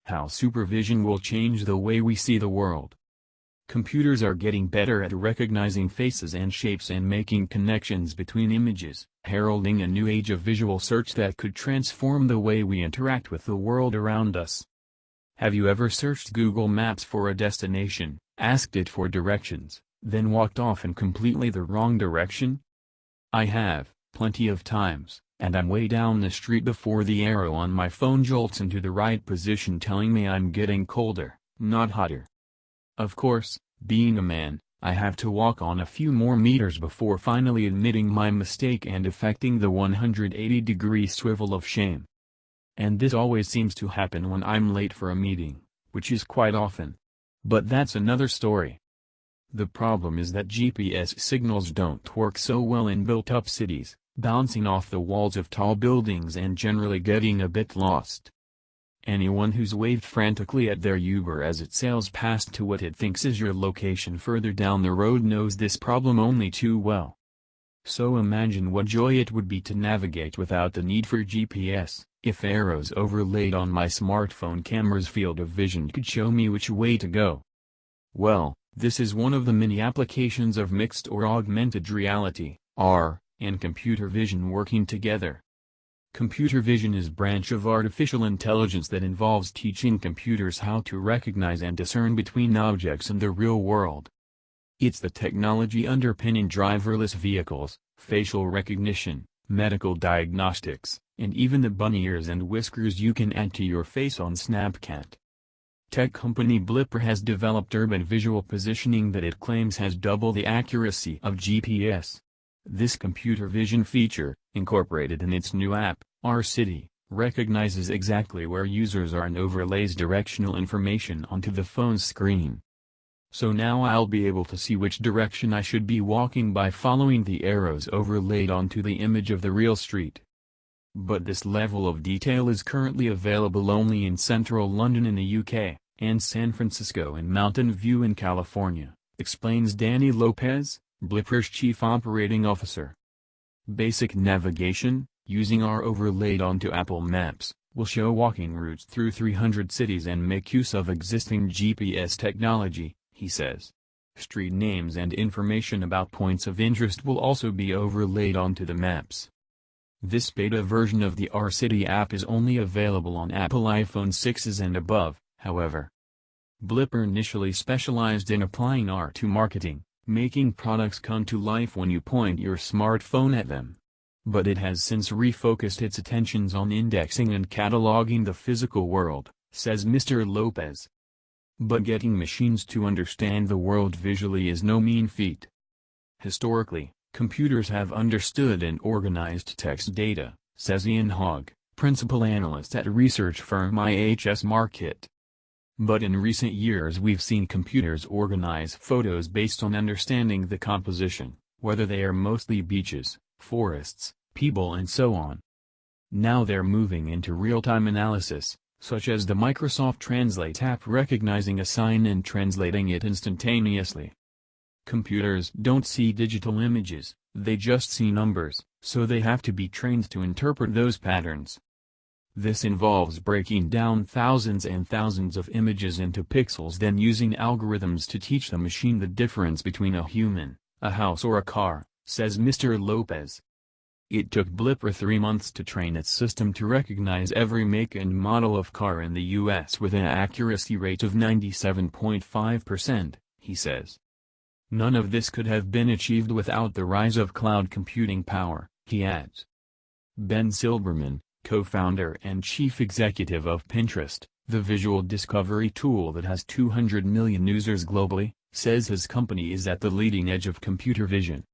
How supervision will change the way we see the world. Computers are getting better at recognizing faces and shapes and making connections between images, heralding a new age of visual search that could transform the way we interact with the world around us. Have you ever searched Google Maps for a destination, asked it for directions, then walked off in completely the wrong direction? I have, plenty of times, and I'm way down the street before the arrow on my phone jolts into the right position telling me I'm getting colder, not hotter. Of course, being a man, I have to walk on a few more meters before finally admitting my mistake and effecting the 180-degree swivel of shame. And this always seems to happen when I'm late for a meeting, which is quite often. But that's another story. The problem is that GPS signals don't work so well in built-up cities, bouncing off the walls of tall buildings and generally getting a bit lost. Anyone who's waved frantically at their Uber as it sails past to what it thinks is your location further down the road knows this problem only too well. So imagine what joy it would be to navigate without the need for GPS, if arrows overlaid on my smartphone camera's field of vision could show me which way to go. Well, this is one of the many applications of mixed or augmented reality, AR, and computer vision working together. Computer vision is a branch of artificial intelligence that involves teaching computers how to recognize and discern between objects in the real world. It's the technology underpinning driverless vehicles, facial recognition, medical diagnostics, and even the bunny ears and whiskers you can add to your face on Snapchat. Tech company Blipper has developed urban visual positioning that it claims has double the accuracy of GPS. This computer vision feature, incorporated in its new app, Our City, recognizes exactly where users are and overlays directional information onto the phone's screen. So now I'll be able to see which direction I should be walking by following the arrows overlaid onto the image of the real street. But this level of detail is currently available only in central London in the UK, and San Francisco and Mountain View in California, explains Danny Lopez, Blipper's chief operating officer. Basic navigation, using our overlaid onto Apple Maps, will show walking routes through 300 cities and make use of existing GPS technology, he says. Street names and information about points of interest will also be overlaid onto the maps. This beta version of the Our City app is only available on Apple iPhone 6s and above, however. Blipper initially specialized in applying AR to marketing, making products come to life when you point your smartphone at them. But it has since refocused its attentions on indexing and cataloging the physical world, says Mr. Lopez. But getting machines to understand the world visually is no mean feat. Historically, computers have understood and organized text data, says Ian Hogg, principal analyst at research firm IHS Markit. But in recent years we've seen computers organize photos based on understanding the composition, whether they are mostly beaches, forests, people and so on. Now they're moving into real-time analysis, such as the Microsoft Translate app recognizing a sign and translating it instantaneously. Computers don't see digital images, they just see numbers, so they have to be trained to interpret those patterns. This involves breaking down thousands and thousands of images into pixels, then using algorithms to teach the machine the difference between a human, a house or a car, says Mr. Lopez. It took Blipper 3 months to train its system to recognize every make and model of car in the US with an accuracy rate of 97.5%, he says. None of this could have been achieved without the rise of cloud computing power, he adds. Ben Silbermann, co-founder and chief executive of Pinterest, the visual discovery tool that has 200 million users globally, says his company is at the leading edge of computer vision.